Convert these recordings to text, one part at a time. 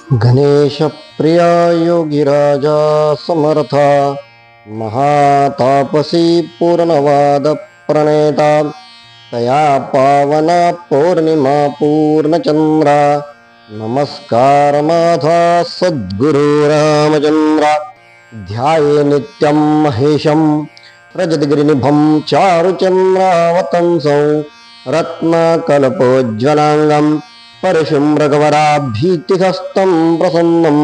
गणेशप्रिया योगिराजा समर्था महातापसी पूर्णवाद प्रणेता तया पावना पौर्णिमा पूर्णचंद्रा नमस्कार माथा सद्गुरु रामचंद्रा ध्याये नित्यं महेशं रजतगिरिनिभं चारुचंद्रावतंसं रत्नकल्पोज्ज्वलांगं परशुम्रगवराभीतिहस्तं प्रसन्नं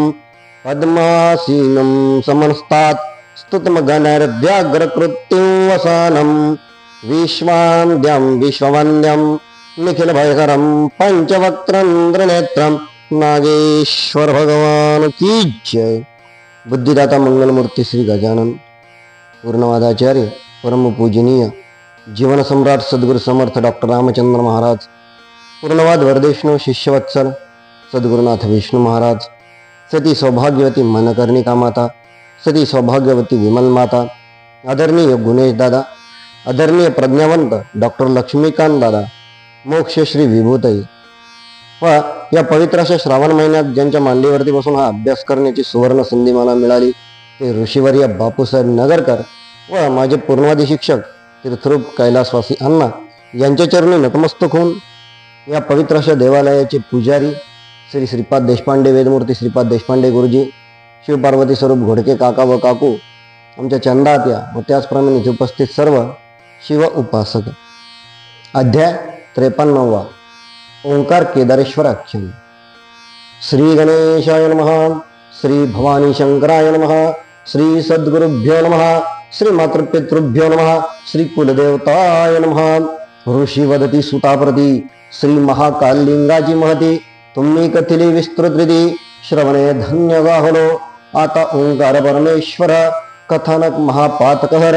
पद्मासीनं समन्स्तात् स्तुतमगणैर्व्याघ्रकृत्तिं वसानं विश्वान्द्यं विश्ववन्द्यं निखिलभयकरं पंचवक्त्रं नागेश्वर भगवान की जय। बुद्धिदाता मंगलमूर्ती श्री गजानन पूर्णवादाचार्य परमपूजनीय जीवनसम्राट सद्गुरु समर्थ डॉक्टर रामचंद्र महाराज, पूर्णवाद वरदेशनो शिष्यवत्सल सद्गुरुनाथ विष्णु महाराज, सती सौभाग्यवती मनकर्णिका माता, सती सौभाग्यवती विमल माता, आदरणीय गुणेश दादा, आदरणीय प्रज्ञावंत डॉक्टर लक्ष्मीकांत दादा, मोक्षश्री विभूताई व या पवित्र अशा श्रावण महिन्यात ज्यांच्या मांडीवरती बसून हा अभ्यास करण्याची सुवर्ण संधी मला मिळाली ते ऋषीवर्य बापूसाहेब नगरकर व माझे पूर्णवादी शिक्षक तीर्थरूप कैलासवासी अण्णा यांच्या चरणी नतमस्तक होऊन या पवित्र अशा देवालयाचे पुजारी श्री श्रीपाद देशपांडे, वेदमूर्ती श्रीपाद देशपांडे गुरुजी, शिवपार्वती स्वरूप घोडके काका व काकू, आमच्या चंदात्या व त्याचप्रमाणे इथे उपस्थित सर्व शिव उपासक। अध्याय 53 ओंकार केदारेश्वर आख्यान। श्री गणेशाय नमः, श्री भवानी शंकराय नमः, श्री सद्गुरुभ्यो नमः, श्री मातृपितृभ्यो नमः, श्री कुलदेवताय नमः। ऋषी वदती सुताप्रती श्री महाकालिंगाची महती तुम्ही कथिली विस्तृतरिती श्रवणे धन्य गाहलो। आता ओंकार परमेश्वर कथनक महापातकहर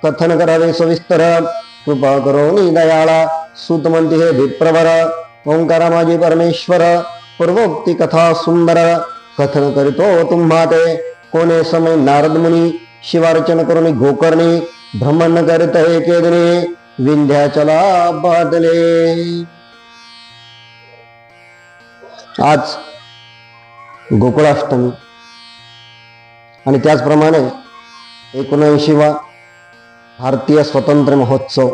कथन करावे सविस्तर कृपा करोनी दयाळा सुतमंती हे विप्रवर। ओंकारा माझी परमेश्वर पूर्वोक्ती कथा सुंदर कथन करीतो तुम्हा ते कोणे समय नारद मुनी शिवार्चन करुणी गोकर्णी भ्रमण करीत एके दिनी विंध्याचला बादले। आज गोकुळाष्टमी आणि त्याचप्रमाणे 79वा भारतीय स्वातंत्र्य महोत्सव,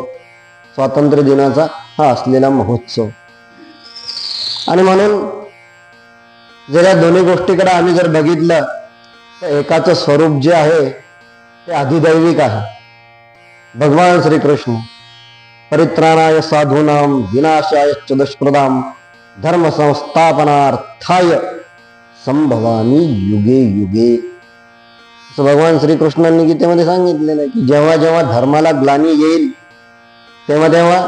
स्वातंत्र्य दिनाचा हा असलेला महोत्सव। आणि म्हणून जर या दोन्ही गोष्टीकडे आम्ही जर बघितलं तर एकाचं स्वरूप जे आहे ते अधिदैविक आहे। भगवान श्रीकृष्ण परित्राणाय साधूनां विनाशाय च दुष्कृतां धर्म संस्थापनार्थाय संभवामी युगे युगे, असं भगवान श्रीकृष्णांनी गीतेमध्ये सांगितलेलं आहे की जेव्हा जेव्हा धर्माला ग्लानी येईल तेव्हा तेव्हा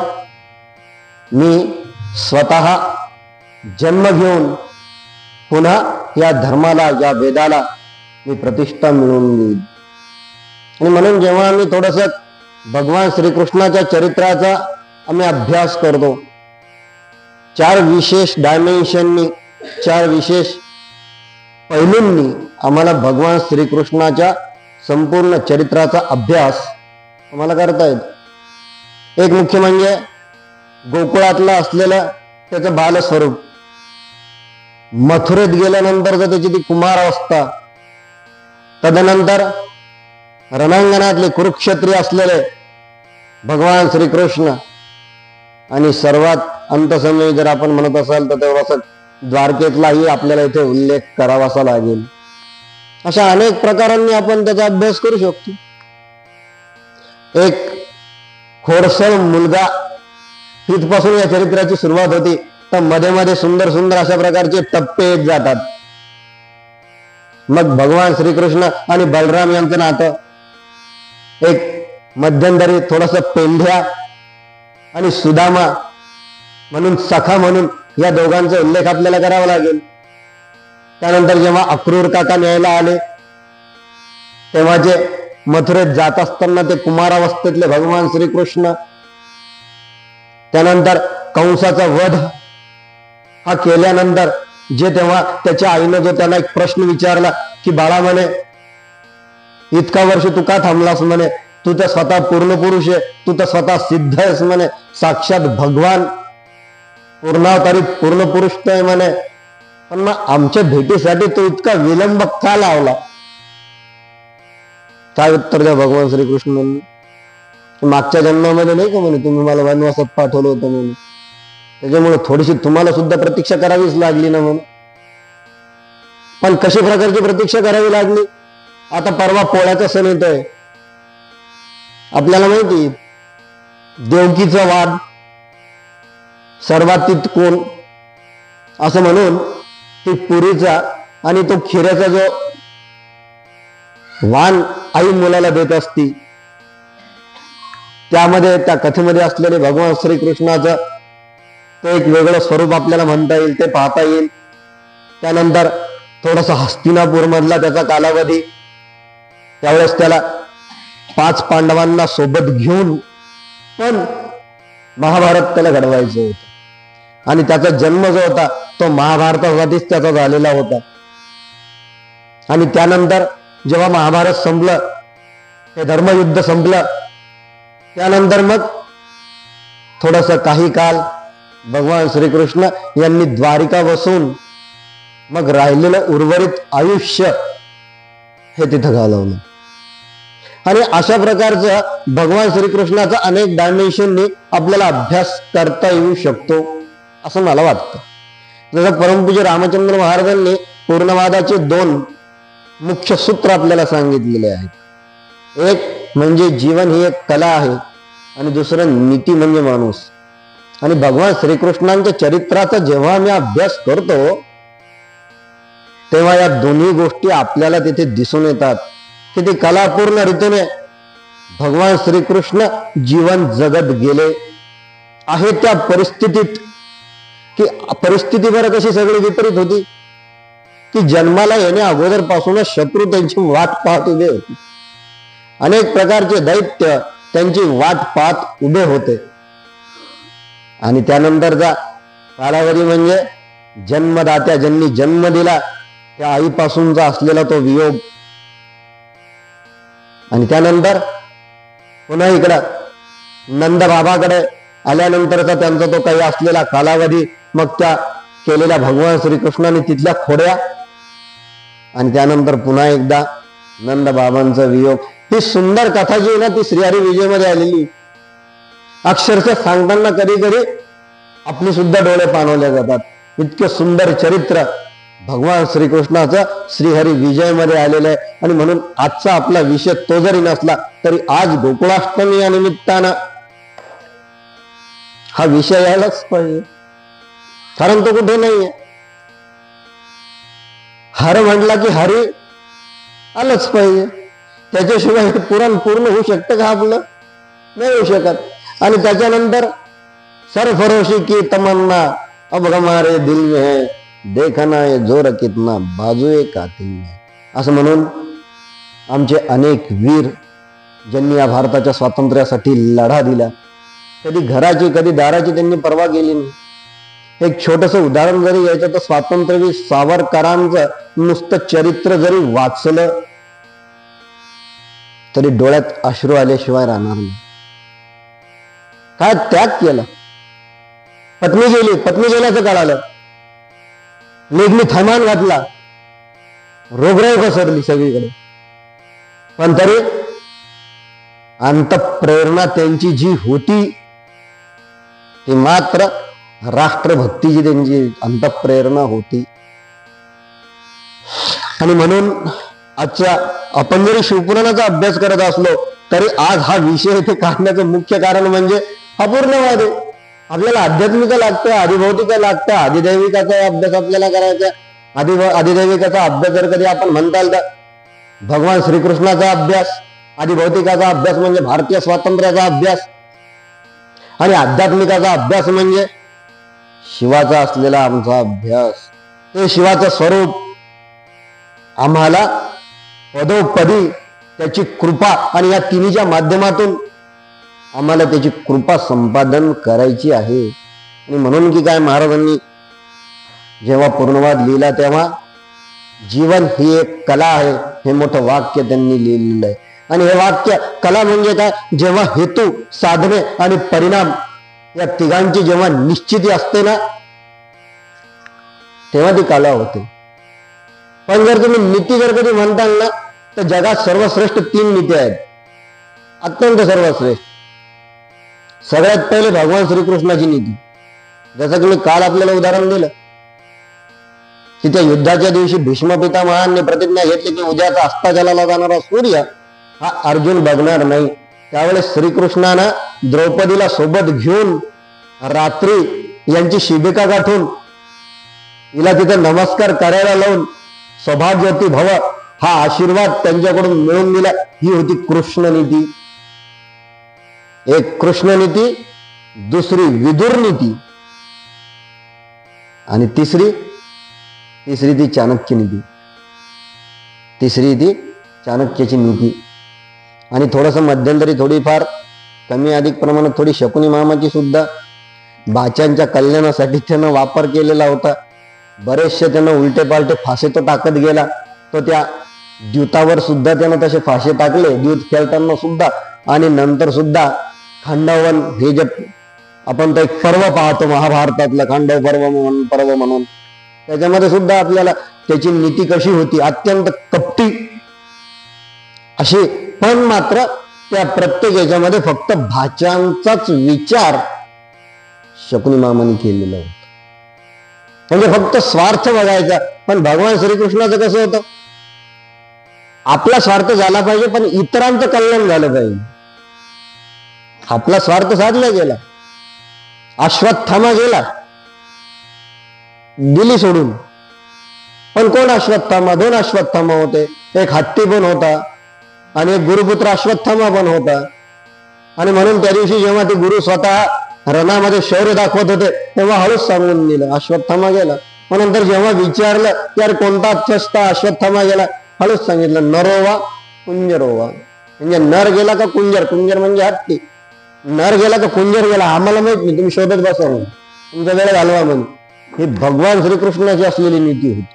मी स्वतः जन्म घेऊन पुन्हा या धर्माला, या वेदाला मी प्रतिष्ठा मिळवून देईल। आणि म्हणून जेव्हा आम्ही थोडस भगवान श्रीकृष्णाच्या चरित्राचा आम्ही अभ्यास करतो, 4 विशेष डायमेन्शननी, 4 विशेष पैलूंनी आम्हाला भगवान श्रीकृष्णाच्या संपूर्ण चरित्राचा अभ्यास आम्हाला करता येतो। एक मुख्य म्हणजे गोकुळातलं असलेलं त्याचं बालस्वरूप, मथुरेत गेल्यानंतर त्याची ती कुमार अवस्था, तदनंतर रणांगणातले कुरुक्षेत्री असलेले भगवान श्रीकृष्ण, आणि सर्वात अंतसमयी जर आपण म्हणत असाल तर तेवढासा द्वारकेतलाही आपल्याला इथे उल्लेख करावासा लागेल। अशा अनेक प्रकारांनी आपण त्याचा अभ्यास करू शकतो। एक खोडसळ मुलगा इथपासून या चरित्राची सुरुवात होती, तर मध्ये मध्ये सुंदर सुंदर अशा प्रकारचे टप्पे येत जातात। मग भगवान श्रीकृष्ण आणि बलराम यांचं नातं, एक मध्यंतरी थोडस पेंढ्या आणि सुदामा म्हणून सखा म्हणून या दोघांचा उल्लेख आपल्याला करावा लागेल। त्यानंतर जेव्हा अक्रूर काका न्यायला आले तेव्हा जे मथुरेत जात असताना ते कुमारावस्थेतले भगवान श्रीकृष्ण, त्यानंतर कंसाचा वध हा केल्यानंतर जे तेव्हा त्याच्या आईनं जो त्याला एक प्रश्न विचारला की बाळा म्हणे इतका वर्ष तू का थांबलास म्हणे, तू तर स्वतः पूर्ण पुरुष आहे, तू तर स्वतः सिद्ध आहेस म्हणे, साक्षात भगवान पूर्णावतारित पूर्ण पुरुष तो आहे म्हणे, पण मग आमच्या भेटीसाठी तो इतका विलंब का लावला? काय उत्तर द्या भगवान श्रीकृष्ण म्हणून? मागच्या जन्मामध्ये नाही का म्हणे तुम्ही मला वनवासात पाठवलं होतं म्हणून, त्याच्यामुळे थोडीशी तुम्हाला सुद्धा प्रतीक्षा करावीच लागली ना म्हणून. पण कशी प्रकारची प्रतीक्षा करावी लागली? आता परवा पोळ्याचा सण येतोय, आपल्याला माहिती देवकीचा वाद, सर्वातीत कोण असं म्हणून ती पुरीचा आणि तो खिऱ्याचा जो वाण आई मुलाला देत असती, त्यामध्ये त्या कथेमध्ये असलेले भगवान श्रीकृष्णाचं तो एक वेगळं स्वरूप आपल्याला म्हणता येईल, ते पाहता येईल. त्यानंतर थोडासा हस्तिनापूर मधला त्याचा कालावधी, त्यावेळेस त्याला 5 पांडवांना सोबत घेऊन पण महाभारत त्याला घडवायचं होतं, आणि त्याचा जन्म जो होता तो महाभारतासाठीच त्याचा झालेला होता. आणि त्यानंतर जेव्हा महाभारत संपलं, हे धर्मयुद्ध संपलं, त्यानंतर मग थोडस काही काल भगवान श्रीकृष्ण यांनी द्वारिका बसून मग राहिलेलं उर्वरित आयुष्य हे तिथं घालवलं. आणि अशा प्रकारचं भगवान श्रीकृष्णाचा अनेक डायमेन्शननी आपल्याला अभ्यास करता येऊ शकतो असं मला वाटतं. जसं परमपूज्य रामचंद्र महाराजांनी पूर्णवादाचे 2 मुख्य सूत्र आपल्याला सांगितलेले आहेत. एक म्हणजे जीवन ही एक कला आहे, आणि दुसरं नीती म्हणजे माणूस. आणि भगवान श्रीकृष्णांच्या चरित्राचा जेव्हा आम्ही अभ्यास करतो तेव्हा या दोन्ही गोष्टी आपल्याला तिथे दिसून येतात की ती कलापूर्ण रीतीने भगवान श्रीकृष्ण जीवन जगत गेले आहे. त्या परिस्थितीत की परिस्थिती बरं कशी सगळी विपरीत होती की जन्माला येण्या अगोदर पासूनच शत्रू त्यांची वाट पाहत उभे होते, अनेक प्रकारचे दैत्य त्यांची वाट पाहत उभे होते. आणि त्यानंतरचा कालावधी म्हणजे जन्मदात्या ज्यांनी जन्म दिला त्या आईपासूनचा असलेला तो वियोग. आणि त्यानंतर पुन्हा इकडं नंद बाबाकडे आल्यानंतरचा त्यांचा तो काही असलेला कालावधी, मग त्या केलेल्या भगवान श्रीकृष्णाने तिथल्या खोड्या, आणि त्यानंतर पुन्हा एकदा नंद बाबांचा वियोग. ही सुंदर कथा जी आहे ना ती श्रीहरी विजय मध्ये आलेली, अक्षरशः सांगताना कधी कधी आपली सुद्धा डोळे पाणवले जातात. इतके सुंदर चरित्र भगवान श्रीकृष्णाचं श्रीहरी विजय मध्ये आलेलं आहे. आणि म्हणून आजचा आपला विषय तो जरी नसला तरी आज गोकुळाष्टमी या निमित्तानं हा विषय यायलाच पाहिजे, कारण तो कुठे नाहीये. हर म्हटला की हरी आलंच पाहिजे, त्याच्याशिवाय पुराण पूर्ण होऊ शकतं का आपलं? नाही होऊ शकत. आणि त्याच्यानंतर सरफरोशी की तमन्ना अब हमारे दिल में है, देखना ये जोर कितना बाजुए कातिल में, असं म्हणून आमचे अनेक वीर ज्यांनी या भारताच्या स्वातंत्र्यासाठी लढा दिला, कधी घराची कधी दाराची त्यांनी पर्वा केली नाही. एक छोटस उदाहरण जरी यायचं तर स्वातंत्र्यवीर सावरकरांचं नुसतं चरित्र जरी वाचलं तरी डोळ्यात अश्रू आल्याशिवाय राहणार नाही. काय त्याग केला, पत्नी गेल्याचं कळालं, लेखनी थैमान घातला, रोगराई पसरली सगळीकडे, पण तरी अंतःप्रेरणा त्यांची जी होती ती मात्र राष्ट्रभक्तीची त्यांची अंतःप्रेरणा होती. आणि म्हणून आजच्या आपण जरी शिवपुराणाचा अभ्यास करत असलो तरी आज हा विषय इथे काढण्याचं मुख्य कारण म्हणजे अपूर्णवाद आहे. आपल्याला आध्यात्मिक लागतं, आदिभौतिक लागतं, आदिदैविकाचा अभ्यास आपल्याला करायचा. आदिदैविकाचा अभ्यास जर कधी आपण म्हणताल तर भगवान श्रीकृष्णाचा अभ्यास, आदिभौतिकाचा अभ्यास म्हणजे भारतीय स्वातंत्र्याचा अभ्यास, आणि आध्यात्मिकाचा अभ्यास म्हणजे शिवाचा असलेला आमचा अभ्यास. ते शिवाचं स्वरूप आम्हाला पदोपदी त्याची कृपा, आणि या तिन्हीच्या माध्यमातून आम्हाला त्याची कृपा संपादन करायची आहे. आणि म्हणून की काय महाराजांनी जेव्हा पूर्णवाद लिहिला तेव्हा जीवन ही एक कला आहे हे मोठं वाक्य त्यांनी लिहिलेलं आहे. आणि हे वाक्य कला म्हणजे काय, जेव्हा हेतू, साधने आणि परिणाम या तिघांची जेव्हा निश्चिती असते ना तेव्हा ती कला होते. पण जर तुम्ही नीती जर कधी म्हणताल ना, तर जगात सर्वश्रेष्ठ 3 नीती आहेत, अत्यंत सर्वश्रेष्ठ. सगळ्यात पहिले भगवान श्रीकृष्णाची नीती. जसं की मी काल आपल्याला उदाहरण दिलं की त्या युद्धाच्या दिवशी भीष्म पितामहांनी प्रतिज्ञा घेतली की उद्याचा अस्ताचलाला जाणारा सूर्य हा अर्जुन बघणार नाही. त्यावेळेस श्रीकृष्णानं द्रौपदीला सोबत घेऊन रात्री यांची शिबिका गाठून हिला तिथे नमस्कार करायला लावून सौभाग्यवती भव हा आशीर्वाद त्यांच्याकडून मिळवून दिला. ही होती कृष्ण नीती. एक कृष्ण नीती, दुसरी विदुर नीती, आणि तिसरी ती चाणक्य नीती. तिसरी ती चाणक्याची नीती. आणि थोडंसं मध्यंतरी थोडीफार कमी अधिक प्रमाणात थोडी शकुनी मामाची सुद्धा बाच्यांच्या कल्याणासाठी त्यानं वापर केलेला होता. बरेचसे त्यानं उलटे पालटे फासे तो टाकत गेला. तो त्या द्यूतावर सुद्धा त्यानं तसे फासे टाकले, द्यूत खेळताना सुद्धा. आणि नंतर सुद्धा खांडवन, हे जे आपण तो एक पर्व पाहतो महाभारतातलं खांडव पर्व म्हणून, त्याच्यामध्ये सुद्धा आपल्याला त्याची नीती कशी होती, अत्यंत कपटी अशी. पण मात्र त्या प्रत्येक याच्यामध्ये फक्त भाच्यांचाच विचार शकुनी मामाने केलेला होता. म्हणजे फक्त स्वार्थ बघायचा. पण भगवान श्रीकृष्णाचं कसं होतं, आपला स्वार्थ झाला पाहिजे पण इतरांचं कल्याण झालं पाहिजे. आपला स्वार्थ साधला गेला. अश्वत्थामा गेला, दिली सोडून. पण कोण अश्वत्थामा? 2 अश्वत्थामा होते. एक हत्ती पण होता आणि एक गुरुपुत्र अश्वत्थामा पण होता. आणि म्हणून त्या दिवशी जेव्हा ते गुरु स्वतः रणामध्ये शौर्य दाखवत होते तेव्हा हळूच सांगून दिलं अश्वत्थामा गेला. मग नंतर जेव्हा विचारलं यार कोणता अश्वत्थामा गेला, हळूच सांगितलं नरोवा कुंजरोवा. म्हणजे नर गेला का कुंजर, कुंजर म्हणजे हत्ती, नर गेला का कुंजर गेला आम्हाला माहित नाही, तुम्ही शोधत बसा म्हणून, तुमचा वेळ घालवा म्हणून. ही भगवान श्रीकृष्णाची असलेली नीती होती.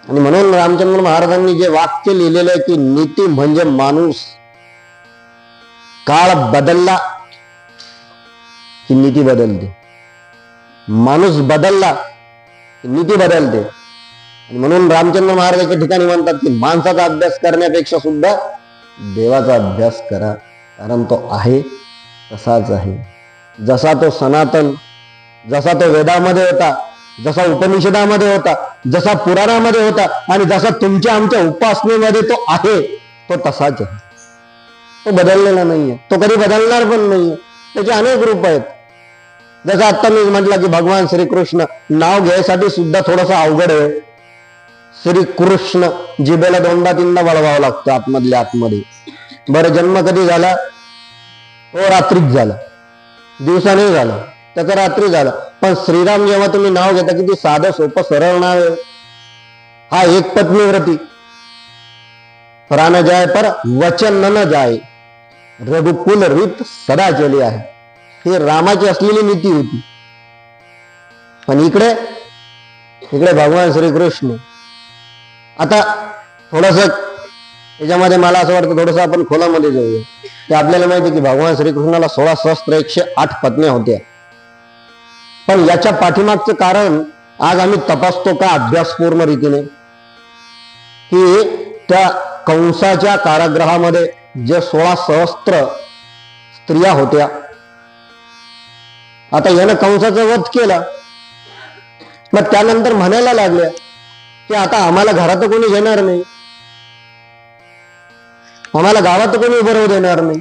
आणि म्हणून रामचंद्र महाराजांनी जे वाक्य लिहिलेलं आहे की नीती म्हणजे माणूस. काळ बदलला की नीती बदलते, माणूस बदलला की नीती बदलते. आणि म्हणून रामचंद्र महाराज एका ठिकाणी म्हणतात की माणसाचा अभ्यास करण्यापेक्षा सुद्धा देवाचा अभ्यास करा, कारण तो आहे तसाच आहे. जसा तो सनातन, जसा तो वेदामध्ये होता, जसा उपनिषदामध्ये होता, जसा पुराणामध्ये होता, आणि जसा तुमच्या आमच्या उपासनेमध्ये तो आहे, तो तसाच आहे. तो बदललेला नाहीये, तो कधी बदलणार पण नाहीये. त्याचे अनेक रूप आहेत. जसं आता मी म्हटलं की भगवान श्रीकृष्ण नाव घ्यायसाठी सुद्धा थोडस अवघड आहे. श्रीकृष्ण जिभेला 2दा-3दा वळवावं लागतं आतमधल्या आतमध्ये. बरं, जन्म कधी झाला? तो रात्रीच झाला, दिवसा नाही झाला, त्याचा रात्री झाला. पण श्रीराम जेव्हा तुम्ही नाव घेता किती साधं सोपं सरळ नाव आहे. हा एक पत्नी व्रती, प्राण जाय पर वचन न जाय, रघुकुल रीत सदा चली आहे. ही रामाची असलेली नीती होती. पण इकडे भगवान श्रीकृष्ण. आता थोडस याच्यामध्ये मला असं वाटतं थोडस आपण खोलामध्ये जाऊया. ते आपल्याला माहिती की भगवान श्रीकृष्णाला 16 सहस्त्र 108 पत्न्या होत्या. पण याच्या पाठीमागचं कारण आज आम्ही तपासतो का अभ्यासपूर्ण रीतीने, की त्या कंसाच्या कारागृहामध्ये जे 16 सहस्त्र स्त्रिया होत्या, आता यानं कंसाचा वध केला. मग त्यानंतर म्हणायला लागल्या की आता आम्हाला घरात कोणी घेणार नाही, आम्हाला गावात कोणी उभं राहू देणार नाही,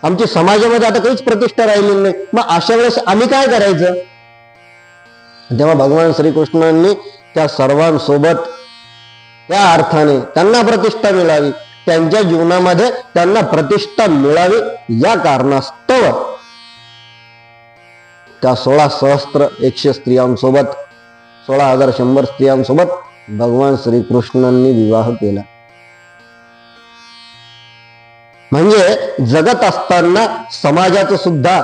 आमची समाजामध्ये आता काहीच प्रतिष्ठा राहिलेली नाही. मग अशा वेळेस आम्ही काय करायचं? तेव्हा भगवान श्रीकृष्णांनी त्या सर्वांसोबत त्या अर्थाने त्यांना प्रतिष्ठा मिळावी, त्यांच्या जीवनामध्ये त्यांना प्रतिष्ठा मिळावी या कारणास्तव त्या 16 सहस्त्र 100 स्त्रियांसोबत 16,100 स्त्रियांसोबत भगवान श्रीकृष्णांनी विवाह केला. म्हणजे जगत असताना समाजाचं सुद्धा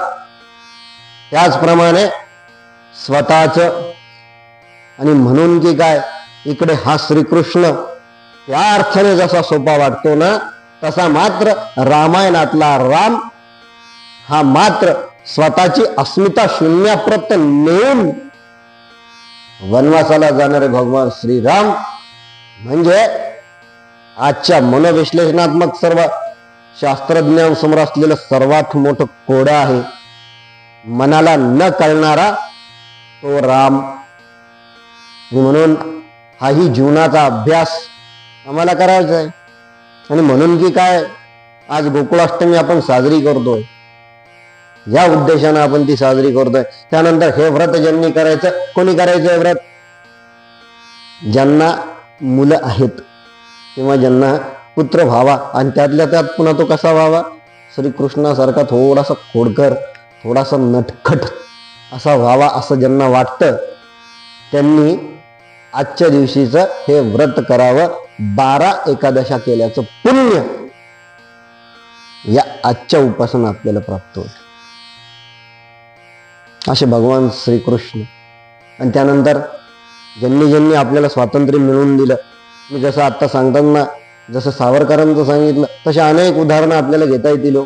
त्याचप्रमाणे स्वतःच. आणि म्हणून की काय, इकडे हा श्रीकृष्ण या अर्थाने जसा सोपा वाटतो ना, तसा मात्र रामायणातला राम हा मात्र स्वतःची अस्मिता शून्याप्रत नेऊन वनवासाला जाणारे भगवान श्रीराम म्हणजे आजच्या मनोविश्लेषणात्मक सर्व शास्त्रज्ञांसमोर असलेलं सर्वात मोठं कोडं आहे. मनाला न कळणारा तो राम. म्हणून हाही जीवनाचा अभ्यास आम्हाला करायचा आहे. आणि म्हणून की काय, आज गोकुळाष्टमी आपण साजरी करतोय, या उद्देशानं आपण ती साजरी करतोय. त्यानंतर हे व्रत ज्यांनी करायचं, कोणी करायचं हे व्रत? ज्यांना मुलं आहेत किंवा ज्यांना पुत्र व्हावा, आणि त्यातल्या त्यात पुन्हा तो कसा व्हावा? श्रीकृष्णासारखा थोडासा खोडकर, थोडासा नटखट असा व्हावा असं ज्यांना वाटतं, त्यांनी आजच्या दिवशीचं हे व्रत करावं. 12 एकादशा केल्याचं पुण्य या आजच्या उपासना आपल्याला प्राप्त होते, असे भगवान श्रीकृष्ण. आणि त्यानंतर ज्यांनी आपल्याला स्वातंत्र्य मिळवून दिलं, मी जसं आत्ता सांगताना जसं सावरकरांचं सांगितलं, तसे अनेक उदाहरणं आपल्याला घेता येतील.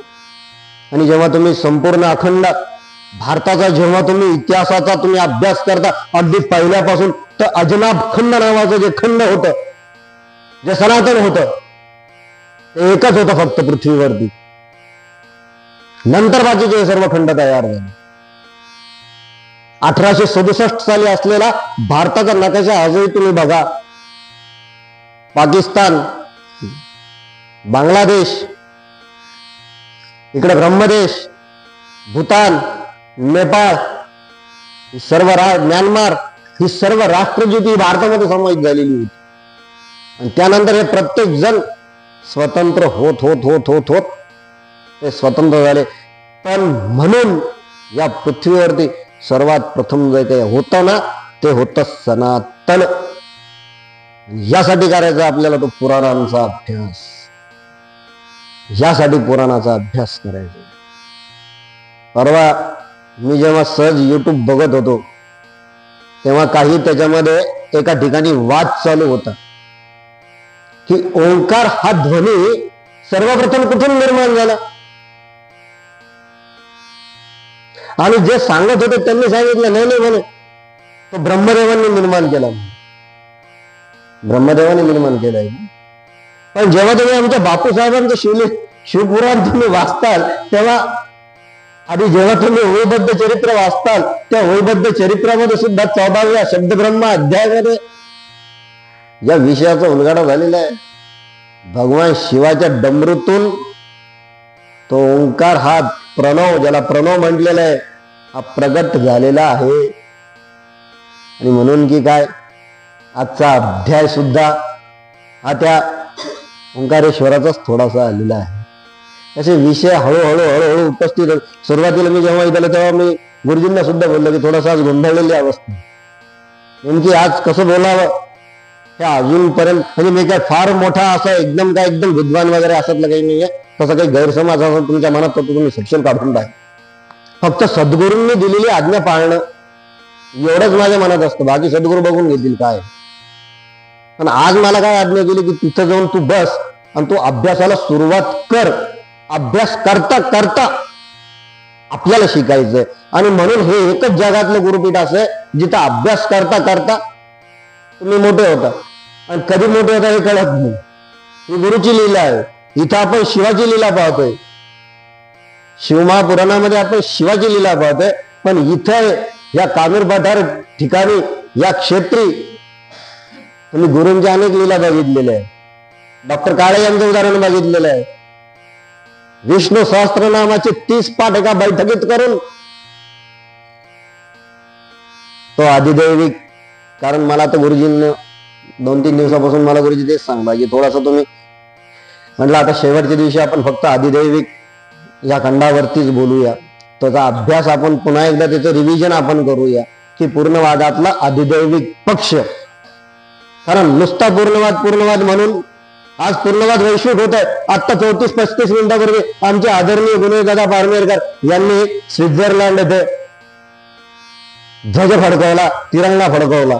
आणि जेव्हा तुम्ही संपूर्ण अखंड भारताचा, जेव्हा तुम्ही इतिहासाचा तुम्ही अभ्यास करता, अगदी पहिल्यापासून तर अजनाब खंड नावाचं जे खंड होतं, जे सनातन होतं, ते एकच होतं फक्त पृथ्वीवरती. नंतर बाकीचे सर्व खंड तयार झाले. 1867 साली असलेला भारताचा नकाशा आजही तुम्ही बघा. पाकिस्तान, बांगलादेश, इकडे ब्रह्मदेश, भूतान, नेपाळ, सर्व म्यानमार, ही सर्व राष्ट्र जी ती भारतामध्ये समावित झालेली होती. आणि त्यानंतर हे प्रत्येक जण स्वतंत्र होत होत होत होत होत ते स्वतंत्र झाले. पण म्हणून या पृथ्वीवरती सर्वात प्रथम जे काही होतं ना, ते होतं सनातन. यासाठी करायचा आपल्याला तो पुराणांचा अभ्यास, यासाठी पुराणाचा अभ्यास करायचा. परवा मी जेव्हा सहज YouTube बघत होतो, तेव्हा काही त्याच्यामध्ये एका ठिकाणी वाद चालू होता की ओंकार हा ध्वनी सर्वप्रथम कुठून निर्माण झाला. आणि जे सांगत होते त्यांनी सांगितलं नाही म्हणे तो ब्रह्मदेवांनी निर्माण केला. ब्रह्मदेवाने निर्माण केलाय. पण जेव्हा तुम्ही आमच्या बापूसाहेबांचं शिवपुराण तुम्ही वाचताल, तेव्हा आधी जेव्हा तुम्ही होळीबद्ध चरित्र वाचताल, त्या होळीबद्ध चरित्रामध्ये सुद्धा 14व्या शब्दब्रह्म अध्यायामध्ये या विषयाचा उलगडा झालेला आहे. भगवान शिवाच्या डमरूतून तो ओंकार हा प्रणव, ज्याला प्रणव म्हटलेला आहे, हा प्रगट झालेला आहे. आणि म्हणून की काय, आजचा अध्याय सुद्धा हा त्या ओंकारेश्वराचाच थोडासा आलेला आहे. असे विषय हळूहळू हळूहळू उपस्थित होत. सुरुवातीला मी जेव्हा इथं तेव्हा मी गुरुजींना सुद्धा बोललो की थोडासा आज गोंधळलेली अवस्था, नेमकी आज कसं बोलावं हे अजूनपर्यंत. म्हणजे मी काय फार मोठा असं एकदम विद्वान वगैरे असतलं काही नाहीये. तसं काही गैरसमज असं तुमच्या मनात तर तुम्ही सक्षम काढून टाक. फक्त सद्गुरूंनी दिलेली आज्ञा पाळणं एवढंच माझ्या मनात असतं, बाकी सद्गुरू बघून घेतील काय. पण आज मला काय आज्ञा केली की तिथं जाऊन तू बस आणि तू अभ्यासाला सुरुवात कर. अभ्यास करता करता आपल्याला शिकायचंय. आणि म्हणून हे एकच जगातलं गुरुपीठ असं आहे जिथं अभ्यास करता करता तुम्ही मोठे होता. आणि कधी मोठे होता हे कळत नाही. ही गुरुची लीला आहे. इथं आपण शिवाची लीला पाहतोय, शिवमहापुराणामध्ये आपण शिवाची लीला पाहतोय. पण इथं या कामीर पठार ठिकाणी, या क्षेत्री तुम्ही गुरूंच्या अनेक लीला बघितलेल्या आहे. डॉक्टर काळे यांचं उदाहरण बघितलेलं आहे. विष्णू सहस्त्रनामाचे 30 पाठ एका बैठकीत करून तो आदिदैविक. कारण मला तर गुरुजींनी 2-3 दिवसापासून मला गुरुजी तेच सांगता की थोडासा तुम्ही म्हटलं आता शेवटच्या दिवशी आपण फक्त आदिदैविक या खंडावरतीच बोलूया. त्याचा अभ्यास आपण पुन्हा एकदा त्याचं रिव्हिजन आपण करूया की पूर्णवादातला आदिदैविक पक्ष. कारण नुसता पूर्णवाद म्हणून आज पूर्णवाद वैश्विक होत आहे. आता 34-35 मिनिटापूर्वी आमचे आदरणीय गुणेदादा पारनेरकर यांनी स्वित्झर्लंड येथे ध्वज फडकवला, तिरंगा फडकवला.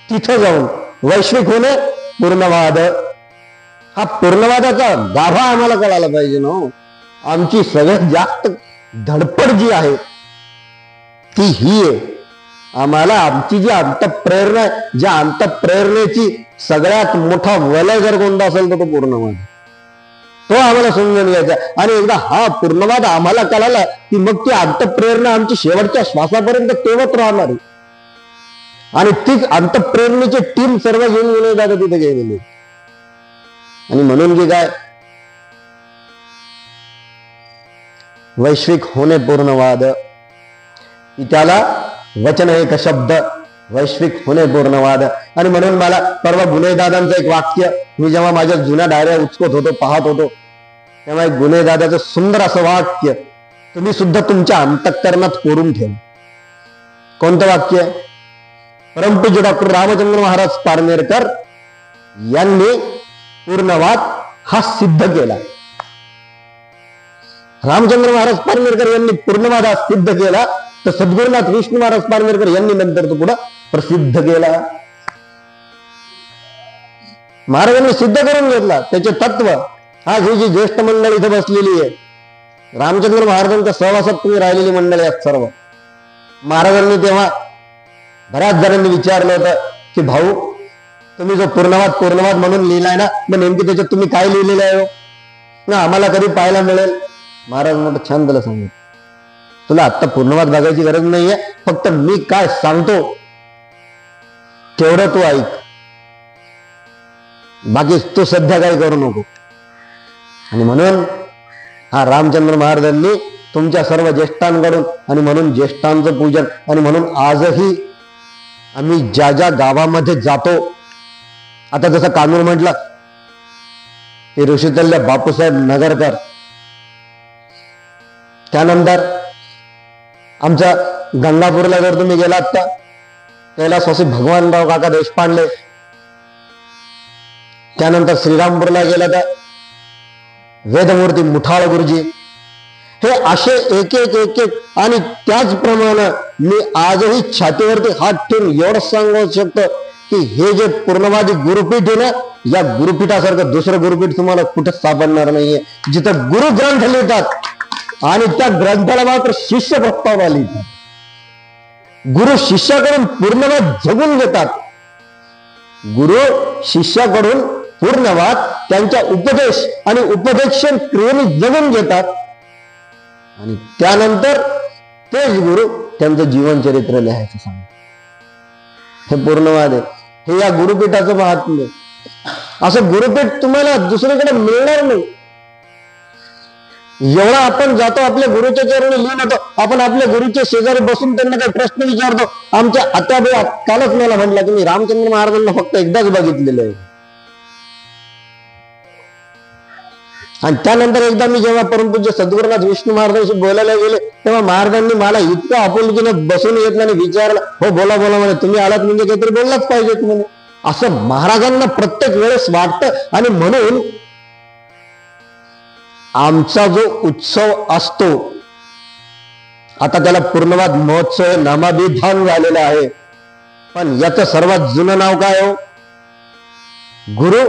तिथं जाऊन वैश्विक होणे पूर्णवाद, हा पूर्णवादाचा गाभा आम्हाला कळायला पाहिजे ना. आमची सगळ्यात जास्त धडपड जी आहे ती ही आहे. आम्हाला आमची जी अंतःप्रेरणा आहे, ज्या अंतःप्रेरणेची सगळ्यात मोठा वलय जर कोणता असेल तर तो पूर्णवाद, तो आम्हाला समजून घ्यायचा. आणि एकदा हा पूर्णवाद आम्हाला कळाला की मग ती अंतःप्रेरणा आमची शेवटच्या श्वासापर्यंत तेवत राहणार आहे. आणि तीच अंतःप्रेरणेची टीम सर्व घेऊन गेले जातात तिथे गेलेली. आणि म्हणून की काय, वैश्विक होणे पूर्णवाद, त्याला वचन एक शब्द, वैश्विक होणे पूर्णवाद. आणि म्हणून मला परवा गुन्हेदादांचं एक वाक्य, मी जेव्हा माझ्या जुन्या डायऱ्या उचकत होतो, पाहत होतो, तेव्हा एक गुन्हेदादाचं सुंदर असं वाक्य तुम्ही सुद्धा तुमच्या अंतःकरणात कोरून ठेवा. कोणतं वाक्य आहे? परमपूज्य डॉक्टर रामचंद्र महाराज पारनेरकर यांनी पूर्णवाद हा सिद्ध केला. रामचंद्र महाराज पारनेरकर यांनी पूर्णवाद हा सिद्ध केला, तर सद्गुरुनाथ विष्णू महाराज पारनेरकर यांनी नंतर तो पुढे प्रसिद्ध केला. महाराजांनी सिद्ध करून घेतला त्याचे तत्व. आज ही जी ज्येष्ठ मंडळी इथे बसलेली आहे, रामचंद्र महाराजांच्या सहवासात तुम्ही राहिलेली मंडळी आहेत सर्व. महाराजांनी तेव्हा बऱ्याच जणांनी विचारलं होतं की भाऊ, तुम्ही जो पूर्णवाद म्हणून लिहिलाय ना, मग नेमकी त्याच्यात तुम्ही काय लिहिलेलं आहे हो ना, आम्हाला कधी पाहायला मिळेल? महाराज मोठं छान त्याला सांगू, तुला आत्ता पूर्णवाद बघायची गरज नाहीये, फक्त मी काय सांगतो तेवढं तू ऐक, बाकी तू सध्या काही करू नको. आणि म्हणून हा रामचंद्र महाराजांनी तुमच्या सर्व ज्येष्ठांकडून, आणि म्हणून ज्येष्ठांचं पूजन, आणि म्हणून आजही आम्ही ज्या ज्या गावामध्ये जातो, आता जसं कानूर म्हटलं की ऋषीतल्य बापूसाहेब नगरकर, त्यानंतर आमच्या गंगापूरला जर तुम्ही गेलात तर कैलासवासी भगवानराव काका देशपांडे, त्यानंतर श्रीरामपूरला गेला तर वेदमूर्ती मुठाळ गुरुजी, हे असे एक एक एक एक. आणि त्याचप्रमाणे मी आजही छातीवरती हात ठेवून एवढं सांगू शकतो की हे जे पूर्णवादी गुरुपीठ आहे ना, या गुरुपीठासारखं दुसरं गुरुपीठ तुम्हाला कुठेच सापडणार नाहीये, जिथं गुरु ग्रंथ लिहितात आणि त्या ग्रंथाला मात्र शिष्य प्रस्तावना लिहितात. गुरु शिष्याकडून पूर्णवाद जगून घेतात. गुरु शिष्याकडून पूर्णवाद त्यांच्या उपदेश आणि उपदेशन क्रियेने जगून घेतात, आणि त्यानंतर तेच गुरु त्यांचं जीवनचरित्र लिहायचं सांगतात. हे पूर्णवाद आहे, हे या गुरुपीठाचं महात्म्य. असं गुरुपीठ तुम्हाला दुसरीकडे मिळणार नाही. एवढा आपण जातो आपल्या गुरुच्या चरणी, लिहून येतो, आपण आपल्या गुरुच्या शेजारी बसून त्यांना काही प्रश्न विचारतो. आमच्या आत्याबाई कालच मला म्हटलं की मी रामचंद्र महाराजांना फक्त एकदाच बघितलेलं आहे. आणि त्यानंतर एकदा मी जेव्हा परमपूज्य सद्गुरुनाथ विष्णू महाराजांशी बोलायला गेले, तेव्हा महाराजांनी मला इतकं आपुलकीने बसून घेतलं आणि विचारलं, हो बोला बोला म्हणे, तुम्ही आलात म्हणजे काहीतरी बोललाच पाहिजेत म्हणे. असं महाराजांना प्रत्येक वेळेस वाटतं. आणि म्हणून आमचा जो उत्सव असतो, आता त्याला पूर्णवाद महोत्सव नामाभिधान झालेला आहे, पण याचं सर्वात जुनं नाव काय हो? गुरु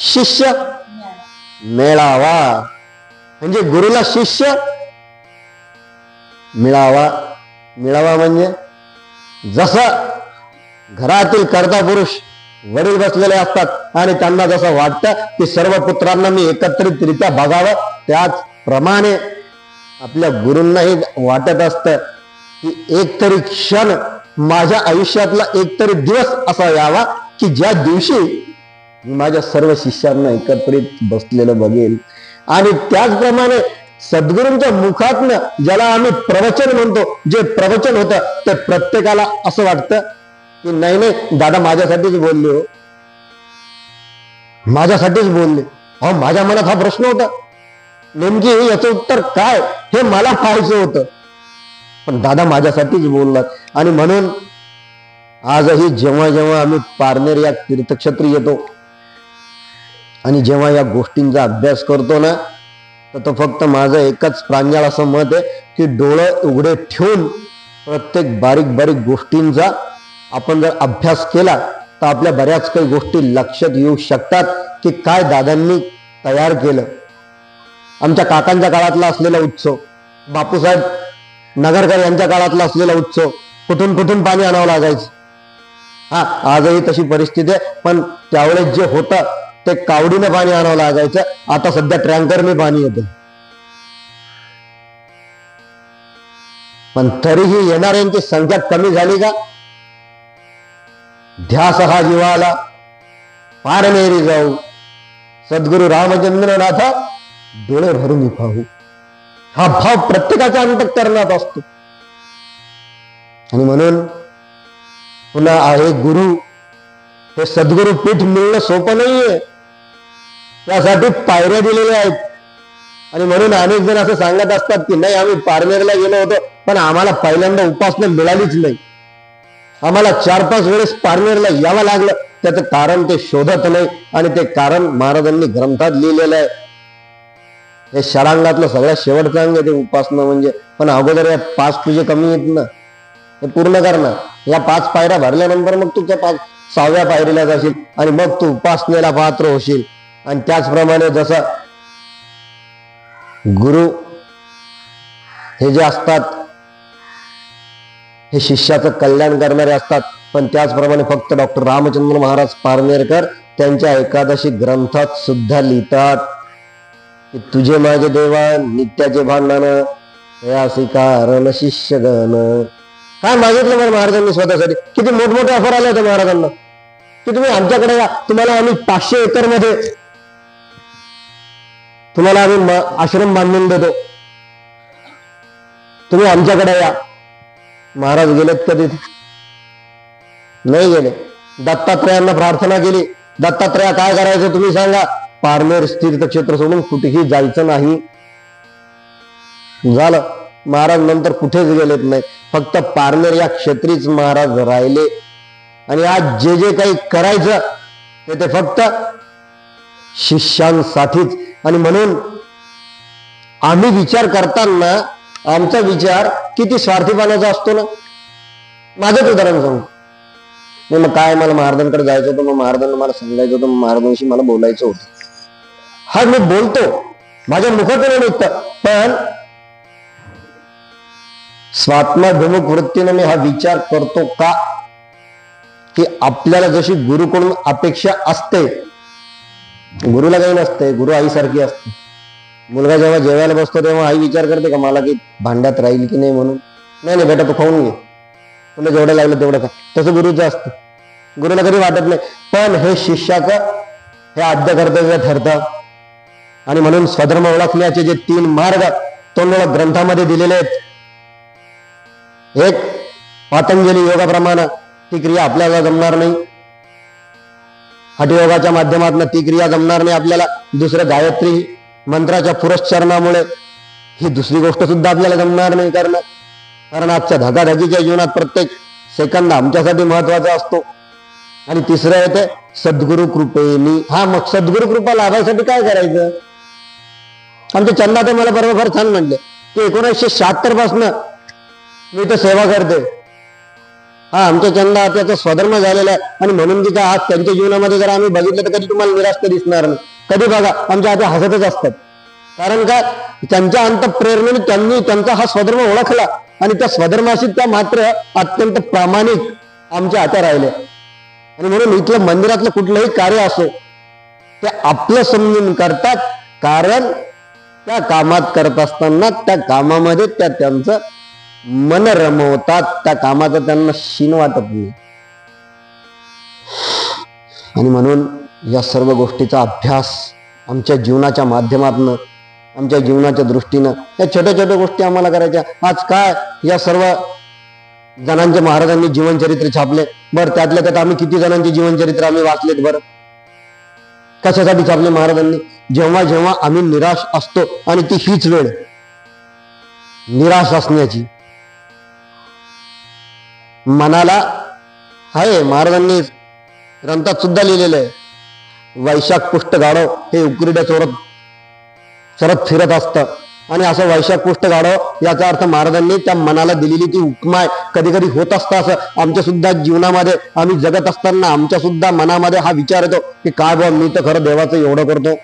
शिष्य मेळावा. म्हणजे गुरुला शिष्य मिळावा. मिळावा म्हणजे जसं घरातील कर्ता पुरुष वडील बसलेले असतात आणि त्यांना जसं वाटतं की सर्व पुत्रांना मी एकत्रितरित्या बघावं, त्याचप्रमाणे आपल्या गुरूंनाही वाटत असतं की एक तरी क्षण माझ्या आयुष्यातला एक तरी दिवस असा यावा की ज्या दिवशी मी माझ्या सर्व शिष्यांना एकत्रित बसलेलं बघेल. आणि त्याचप्रमाणे सद्गुरूंच्या मुखातनं ज्याला आम्ही प्रवचन म्हणतो, जे प्रवचन होतं ते प्रत्येकाला असं वाटतं की नाही नाही दादा माझ्यासाठीच बोलले हो, माझ्यासाठीच बोलले. हो, माझ्या मनात हा प्रश्न होता, नेमकी याचं उत्तर काय हे मला पाहायचं होतं, पण दादा माझ्यासाठीच बोललात. आणि म्हणून आजही जेव्हा जेव्हा आम्ही पारनेर या तीर्थक्षेत्री येतो आणि जेव्हा या गोष्टींचा अभ्यास करतो ना, तर तो फक्त माझं एकच प्रांजळ असं मत आहे की डोळं उघडे ठेवून प्रत्येक बारीक बारीक गोष्टींचा आपण जर अभ्यास केला तर आपल्या बऱ्याच काही गोष्टी लक्षात येऊ शकतात की काय दादांनी तयार केलं. आमच्या काकांच्या काळातला असलेला उत्सव, बापूसाहेब नगरकर यांच्या काळातला असलेला उत्सव, कुठून कुठून पाणी आणावं लागायचं. हा, आजही तशी परिस्थिती आहे, पण त्यावेळेस जे होतं ते कावडीनं पाणी आणावं लागायचं. आता सध्या ट्रँकरने पाणी येतं. पण तरीही येणाऱ्यांची संख्या कमी झाली का? ध्यास हा जीवाला पारनेरी जाऊ, सद्गुरु रामचंद्रनाथ डोळे भरून पाहू. हा भाव प्रत्येकाच्या अंतःकरणात असतो. आणि म्हणून पुन्हा आहे गुरु, हे सद्गुरु पीठ मिळणं सोपं नाहीये. त्यासाठी पायऱ्या दिलेल्या आहेत. आणि म्हणून अनेक जण असं सांगत असतात की नाही, आम्ही पारनेरला गेलो होतो पण आम्हाला पहिल्यांदा उपासना मिळालीच नाही, आम्हाला 4-5 वेळेस पारनेरला यावं लागलं. त्याचं कारण ते शोधत नाही, आणि ते कारण महाराजांनी ग्रंथात लिहिलेलं आहे. हे षडांगातलं सगळ्यात शेवटचं अंग ते उपासना म्हणजे. पण अगोदर या 5 तुझे कमी आहेत ना, हे पूर्ण करणार. या 5 पायऱ्या भरल्यानंतर मग तू त्या 6व्या पायरीला जाशील आणि मग तू उपासनेला पात्र होशील. आणि त्याचप्रमाणे जसं गुरु हे जे असतात हे शिष्याचं कल्याण करणारे असतात, पण त्याचप्रमाणे फक्त डॉक्टर रामचंद्र महाराज पारनेरकर त्यांच्या एकादशी ग्रंथात सुद्धा लिहितात की तुझे माझे देवा नित्याचे भांडण यासी कारण शिष्यगण. काय मागितलं बरं महाराजांनी स्वतःसाठी? किती मोठमोठे ऑफर आले होते महाराजांना की तुम्ही आमच्याकडे या, तुम्हाला आम्ही 500 एकर मध्ये तुम्हाला आम्ही आश्रम बांधून देतो, तुम्ही आमच्याकडे या. महाराज गेलेत कधी? नाही गेले. दत्तात्रयांना प्रार्थना केली, दत्तात्रया काय करायचं तुम्ही सांगा. पारनेर तीर्थक्षेत्र सोडून कुठेही जायचं नाही. झालं. महाराज नंतर कुठेच गेलेत नाही, फक्त पारनेर या क्षेत्रीच महाराज राहिले. आणि आज जे जे काही करायचं ते फक्त शिष्यांसाठीच. आणि म्हणून आम्ही विचार करताना आमचा विचार किती स्वार्थीपणाचा असतो ना. माझंच उदाहरण सांगू. मग काय, मला महाराजांकडे जायचं होतं, मग महाराजांना मला सांगायचं होतं, महाराजांशी मला बोलायचं होतं. हा, मी बोलतो, माझ्या मुखातून निघतं, पण स्वात्माभिमुख वृत्तीने मी हा विचार करतो का की आपल्याला जशी गुरुकडून अपेक्षा असते, गुरुला काही नसते, गुरु आईसारखी असते. मुलगा जेव्हा जेवायला बसतो तेव्हा आई विचार करते का मला की भांड्यात राहील की नाही म्हणून. नाही बेटा तू खाऊन घे, तुला जेवढं लागलं तेवढं खा. तसं गुरुचं असतं, गुरुला कधी वाटत नाही. पण हे शिष्याचं हे आद्य कर्तव्य ठरतं. आणि म्हणून स्वधर्म ओळखण्याचे जे 3 मार्ग तोंडोळा ग्रंथामध्ये दिलेले आहेत. एक, पातंजली योगाप्रमाणे ती क्रिया आपल्याला जमणार नाही, हठयोगाच्या माध्यमातून ती क्रिया जमणार नाही आपल्याला. दुसरं, गायत्री मंत्राच्या पुरस्चरणामुळे ही दुसरी गोष्ट सुद्धा आपल्याला जमणार नाही करणं. कारण आजच्या धकाधकीच्या जीवनात प्रत्येक सेकंद आमच्यासाठी महत्वाचा असतो. आणि तिसरं येते सद्गुरु कृपेनी. हा, मग सद्गुरु कृपा लाभायसाठी काय करायचं? आमच्या चंदा ते मला बरोबर छान म्हणले की 1976 पासून मी तर सेवा करते. हा, आमच्या चंदा त्याचा स्वधर्म झालेला आहे. आणि म्हणून की आज त्यांच्या जीवनामध्ये जर आम्ही बघितलं तर कधी तुम्हाला निराश दिसणार नाही. कधी बघा आमच्या हाती हसतच असतात. कारण काय, त्यांच्या अंतःप्रेरणेने त्यांनी त्यांचा हा स्वधर्म ओळखला आणि त्या स्वधर्माशी त्या मात्र अत्यंत प्रामाणिक आमच्या हातात राहिले. आणि म्हणून इथलं मंदिरातलं कुठलंही कार्य असो ते आपलं समजून करतात. कारण त्या कामात करत असताना त्या कामामध्ये त्या त्यांचं मन रमवतात, त्या कामाचं त्यांना शीन वाटत नाही. आणि म्हणून या सर्व गोष्टीचा अभ्यास आमच्या जीवनाच्या माध्यमातून, आमच्या जीवनाच्या दृष्टीनं या छोट्या छोट्या गोष्टी आम्हाला करायच्या. आज काय, या सर्व जणांचे महाराजांनी जीवनचरित्र छापले. बरं, त्यातल्या त्यात आम्ही किती जणांचे जीवनचरित्र आम्ही वाचलेत बरं? कशासाठी छापले महाराजांनी? जेव्हा जेव्हा आम्ही निराश असतो, आणि ती हीच वेळ निराश असण्याची, मनाला आहे. महाराजांनी ग्रंथात सुद्धा लिहिलेलं आहे, वैशाख पुष्ट गाढव हे उकरड्या चोरत सरत फिरत असतं. आणि असं वैशाख पुष्ट गाढव याचा अर्थ महाराजांनी त्या मनाला दिलेली ती उपमा कधी कधी होत असतं. असं आमच्या सुद्धा जीवनामध्ये आम्ही जगत असताना आमच्या सुद्धा मनामध्ये हा विचार येतो की काय बा, मी तर खरं देवाचं एवढं करतो,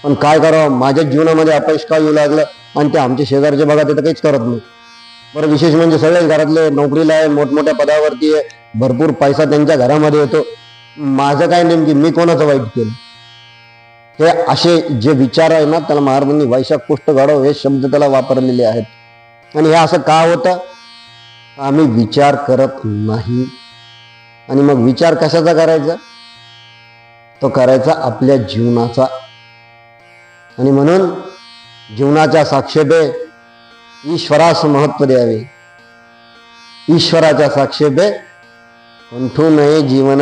पण काय करावं, माझ्या जीवनामध्ये अपयश का येऊ लागलं. आणि ते आमच्या शेजारचे बघा ते तर काहीच करत नाही. बरं विशेष म्हणजे सगळेच घरातले नोकरीला आहे, मोठमोठ्या पदावरती आहे, भरपूर पैसा त्यांच्या घरामध्ये येतो. माझं काय नेमकी मी कोणाचं वाईट केलं? हे असे जे विचार आहे ना, त्याला महाराजांनी वैशाख पुष्ट घडव हे शब्द त्याला वापरलेले आहेत. आणि हे असं का होतं? आम्ही विचार करत नाही. आणि मग विचार कशाचा करायचा? तो करायचा आपल्या जीवनाचा. आणि म्हणून जीवनाच्या साक्षेपे ईश्वरास महत्व द्यावे. ईश्वराच्या साक्षेपे कंठू नये जीवन.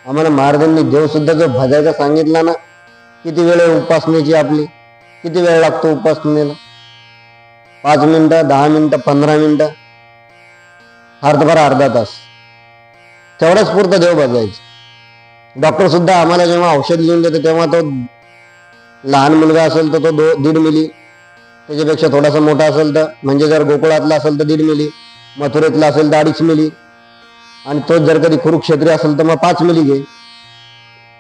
आम्हाला महाराजांनी देव सुद्धा जो भजायचा सांगितला ना, किती वेळ आहे उपासनेची आपली? किती वेळ लागतो उपासनेला? 5 मिनिटं, 10 मिनिटं, 15 मिनिटं, अर्धा तास, तेवढाच पुरतं देव बजायचं. डॉक्टर सुद्धा आम्हाला जेव्हा औषध लिहून देतो तेव्हा तो लहान मुलगा असेल तर तो 1.5 मिली, त्याच्यापेक्षा थोडासा मोठा असेल तर, म्हणजे जर गोकुळातला असेल तर 1.5 मिली, मथुरेतला असेल तर 2.5 मिली, आणि तोच जर कधी कुरुक्षेत्री असेल तर मग 5 मिली घे.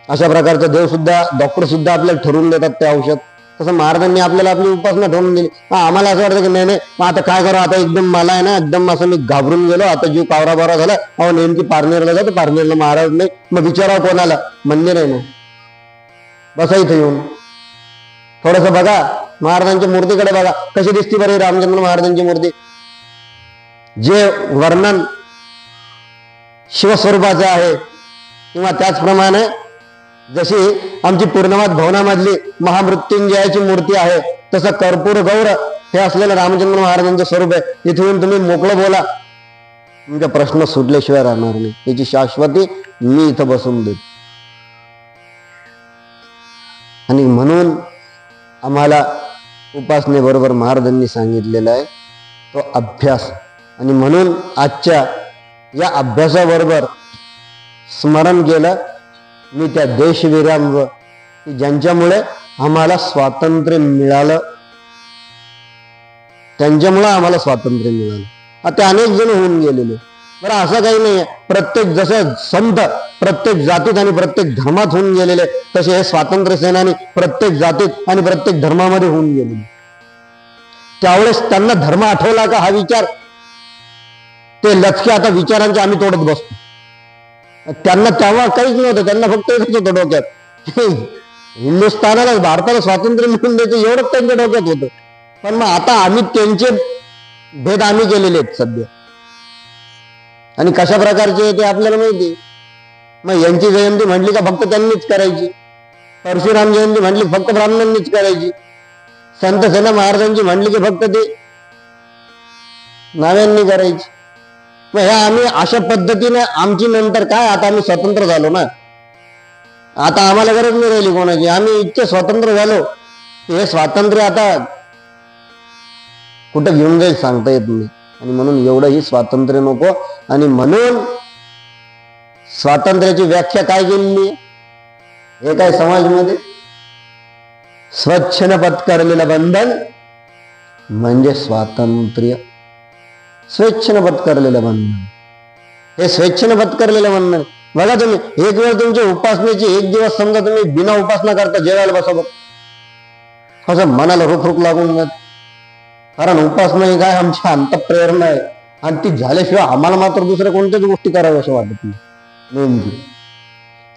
अशा प्रकारचं देव सुद्धा, डॉक्टर सुद्धा आपल्याला ठरवून देतात ते औषध. तसं महाराजांनी आपल्याला आपली उपासना ठरवून दिली. आम्हाला असं वाटतं की नाही नाही मग आता काय करू, आता एकदम मला आहे ना एकदम असं मी घाबरून गेलो, आता जीव कावरा बावरा झाला, अहो नेमकी पारनेरला जातो, पारनेरला महाराज नाही, मग विचारावं कोणाला? मंदिर आहे ना, बसा इथे येऊन, थोडस बघा महाराजांच्या मूर्तीकडे बघा कशी दिसती बरे रामचंद्र महाराजांची मूर्ती. जे वर्णन शिवस्वरूपाचं आहे, किंवा त्याचप्रमाणे जशी आमची पूर्णवाद भवनामधली महामृत्युंजयाची मूर्ती आहे, तसं कर्पूर गौर हे असलेलं रामचंद्र महाराजांचं स्वरूप आहे. इथून तुम्ही मोकळं बोला, तुमचा प्रश्न सुटल्याशिवाय राहणार नाही. याची शाश्वती मी इथं बसून देतो. आणि म्हणून आम्हाला उपासनेबरोबर महाराजांनी सांगितलेला आहे तो अभ्यास. आणि म्हणून आजच्या या अभ्यासाबरोबर स्मरण केलं मी त्या देशवीरांवर की ज्यांच्यामुळे आम्हाला स्वातंत्र्य मिळालं, त्यांच्यामुळे आम्हाला स्वातंत्र्य मिळालं. आता अनेक जण होऊन गेलेले. बरं असं काही नाहीये, प्रत्येक जसं संत प्रत्येक जातीत आणि प्रत्येक धर्मात होऊन गेलेले, तसे हे स्वातंत्र्य सेनानी प्रत्येक जातीत आणि प्रत्येक धर्मामध्ये होऊन गेलेले. त्यावेळेस त्यांना धर्म आठवला का हा विचार? ते लचके आता विचारांचे आम्ही तोडत बसतो. त्यांना तेव्हा काहीच नव्हतं, त्यांना फक्त एकच होतं डोक्यात, हिंदुस्थानाला भारताला स्वातंत्र्य मिळून द्यायचं एवढंच त्यांच्या डोक्यात होतं. पण मग आता आम्ही त्यांचे भेद आम्ही केलेले आहेत सध्या, आणि कशा प्रकारचे ते आपल्याला माहिती. मग यांची जयंती म्हटली का फक्त त्यांनीच करायची, परशुराम जयंती म्हटली फक्त ब्राह्मणांनीच करायची, संत सेना महाराजांची म्हटली की फक्त ते नाव्यांनी करायची. मग ह्या आम्ही अशा पद्धतीने आमची नंतर काय, आता आम्ही स्वतंत्र झालो ना, आता आम्हाला गरज नाही राहिली कोणाची, आम्ही इतके स्वतंत्र झालो. हे स्वातंत्र्य आता कुठं घेऊन जाईल सांगता येत नाही. आणि म्हणून एवढंही स्वातंत्र्य नको. आणि म्हणून स्वातंत्र्याची व्याख्या काय केलेली आहे? हे काय समाजमध्ये स्वच्छने पत्करलेलं बंधन म्हणजे स्वातंत्र्य. स्वेच्छेने पत्करलेलं बंधन, हे स्वेच्छेने पत्करलेलं बंधन. बघा तुम्ही एक वेळ तुमच्या उपासनेची एक दिवस समजा तुम्ही बिना उपासना करता जेवायला बसा, बघ कसं मनाला रुख रुख लागून जात. कारण उपासना ही काय आमची अंतःप्रेरणा आहे, आणि ती झाल्याशिवाय आम्हाला मात्र दुसऱ्या कोणत्याच गोष्टी कराव्या असं वाटत नाही नेमकी.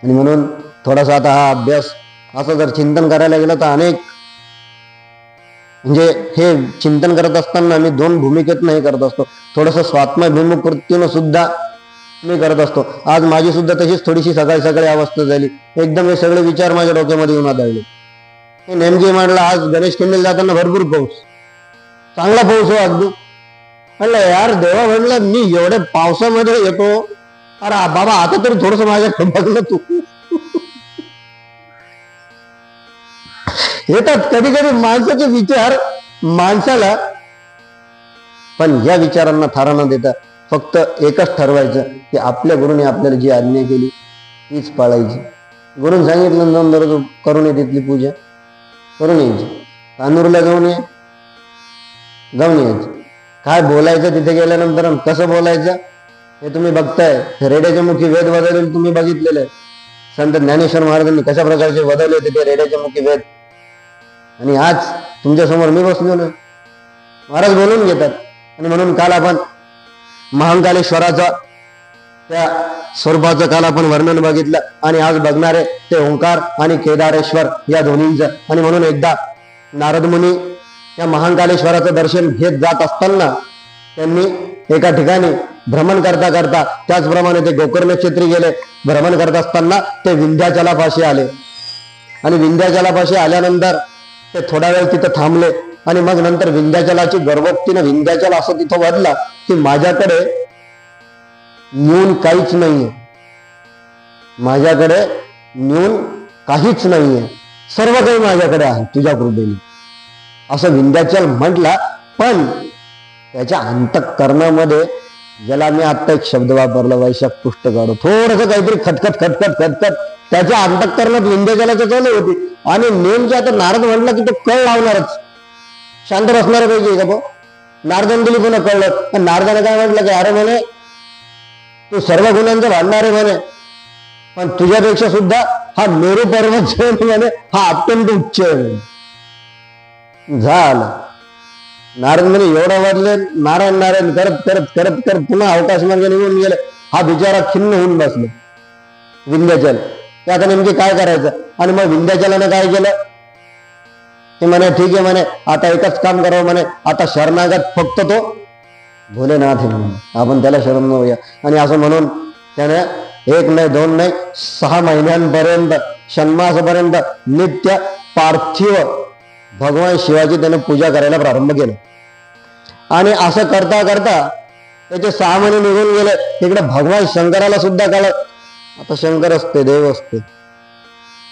आणि म्हणून थोडासा आता हा अभ्यास असं जर चिंतन करायला गेलं तर अनेक, म्हणजे हे चिंतन करत असताना आम्ही 2 भूमिकेतनं हे करत असतो. थोडंसं स्वात्मभिमुख वृत्तीनं सुद्धा मी करत असतो. आज माझी सुद्धा तशीच थोडीशी सकाळी अवस्था झाली. एकदम हे सगळे विचार माझ्या डोक्यामध्ये येऊन आदळले. हे नेमके म्हटलं आज गणेश किल्ल्याला जाताना भरपूर पाऊस, चांगला पाऊस हो अगदी. म्हणलं यार देवा, म्हणलं मी एवढ्या पावसामध्ये येतो, अरे बाबा आता तरी थोडस माझ्याकडे बघलं तू. येतात कधी कधी माणसाचे विचार माणसाला, पण या विचारांना थारा न देता फक्त एकच ठरवायचं की आपल्या गुरुने आपल्याला जी आज्ञा केली तीच पाळायची. गुरुने सांगितलं जाऊन दररोज करून ये तिथली पूजा करून यायची, तांदूरला जाऊन यायचं. काय बोलायचं तिथे गेल्यानंतर, कसं बोलायचं हे तुम्ही बघताय. रेड्याच्या मुखी वेद वदवलेले तुम्ही बघितलेले. संत ज्ञानेश्वर महाराजांनी कशा प्रकारचे वदवले होते ते रेड्याच्या मुखी वेद. आणि आज तुमच्या समोर मी बसलेलो, महाराज बोलून घेतात. आणि म्हणून काल आपण महाकालेश्वराचा त्या स्वरूपाचं काल आपण वर्णन बघितलं आणि आज बघणारे ते ओंकार आणि केदारेश्वर या दोन्हींचं. आणि म्हणून एकदा नारद मुनी या महाकालेश्वराचं दर्शन घेत जात असताना त्यांनी एका ठिकाणी भ्रमण करता करता, त्याचप्रमाणे ते गोकर्ण क्षेत्री गेले. भ्रमण करत असताना ते विंध्याचलापाशी आले आणि विंध्याचलापाशी आल्यानंतर ते थोडा वेळ तिथं थांबले आणि मग नंतर विंध्याचलाची गर्भोक्तीनं विंध्याचल असं तिथं वाढला की माझ्याकडे न्यून काहीच नाहीये, माझ्याकडे न्यून काहीच नाहीये, सर्व काही माझ्याकडे आहे तुझ्या कृपेने, असं विंध्याचल म्हटला. पण त्याच्या अंतःकरणामध्ये, ज्याला मी आता एक शब्द वापरला वैशाख पुष्ट काढू, थोडस काहीतरी खटखट खटखट खटखट त्याच्या अंतःकरणात विंध्याचलाचं चालू होती. आणि नेमच्या आता नारद म्हटलं की तो कळ लावणारच, शांत बसणार पाहिजे का तो. नारदाने दिली पुन्हा कळलं. पण नारदाने काय म्हटलं की अरे म्हणे तू सर्व गुणांचं भांडार आहे म्हणे, पण तुझ्यापेक्षा सुद्धा हा मेरू पर्वत म्हणे हा अत्यंत उच्च आहे. झालं. नारद म्हणे एवढं वाढले, नारायण नारायण करत करत करत करत पुन्हा अवकाश मार्ग निघून गेले. हा बिचारा खिन्न होऊन बसले विंध्याचल. ते आता नेमके काय करायचं. आणि मग विंध्याचलाने काय केलं ते म्हणे ठीक आहे म्हणे आता एकच काम करावं म्हणे, आता शरणागत फक्त तो भोलेनाथ आहे म्हणून आपण त्याला शरण जाऊया. आणि असं म्हणून त्याने 1 नाही 2 नाही 6 महिन्यांपर्यंत षण्मासापर्यंत नित्य पार्थिव भगवान शिवाची त्याने पूजा करायला प्रारंभ केला. आणि असं करता करता त्याचे 6 महिने निघून गेले. तिकडे भगवान शंकराला सुद्धा कळत. आता शंकर असते, देव असते,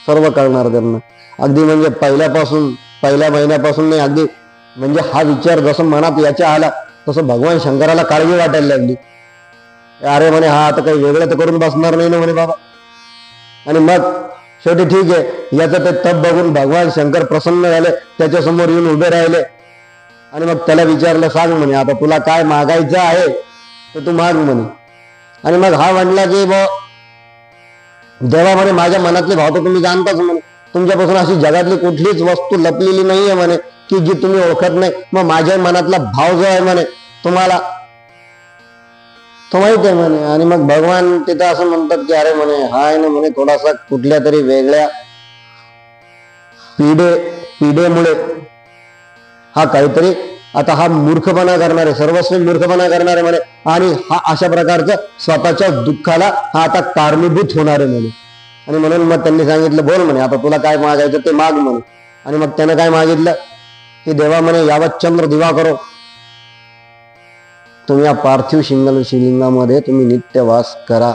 सर्व कळणार त्यांना. अगदी म्हणजे पहिल्या महिन्यापासून नाही, अगदी म्हणजे हा विचार जसं मनात याच्या आला तसं भगवान शंकराला काळजी वाटायला लागली. अरे म्हणे हा आता काही वेगळं तर करून बसणार नाही ना म्हणे बाबा. आणि मग शेवटी ठीक आहे, याचं ते तप बघून भगवान शंकर प्रसन्न झाले, त्याच्यासमोर येऊन उभे राहिले. आणि मग त्याला विचारलं सांग म्हणे आता तुला काय मागायचं आहे तर तू माग म्हणे. आणि मग हा म्हटला की देवा म्हणे माझ्या मनातले भाव तर तुम्ही जाणताच म्हणे, तुमच्यापासून अशी जगातली कुठलीच वस्तू लपलेली नाहीये म्हणे की जी तुम्ही ओळखत नाही. मग माझ्या मनातला भाव जो आहे म्हणे तुम्हाला तो माहित आहे म्हणे. आणि मग भगवान तिथं असं म्हणतात की अरे म्हणे हा आहे ना म्हणे थोडासा कुठल्या तरी वेगळ्या पिढेमुळे हा काहीतरी आता हा मूर्खपणा करणार आहे, सर्वस्वी मूर्खपणा करणार आहे म्हणे. आणि हा अशा प्रकारचं स्वतःच्या दुःखाला हा आता कारणीभूत होणार आहे म्हणे. आणि म्हणून मग त्यांनी सांगितलं बोल म्हणे आता तुला काय मागायचं ते माग म्हणे. आणि मग त्यानं काय मागितलं की देवा म्हणे यावत चंद्र दिवा करो, तुम्ही या पार्थिव शिवलिंगामध्ये तुम्ही नित्य वास करा.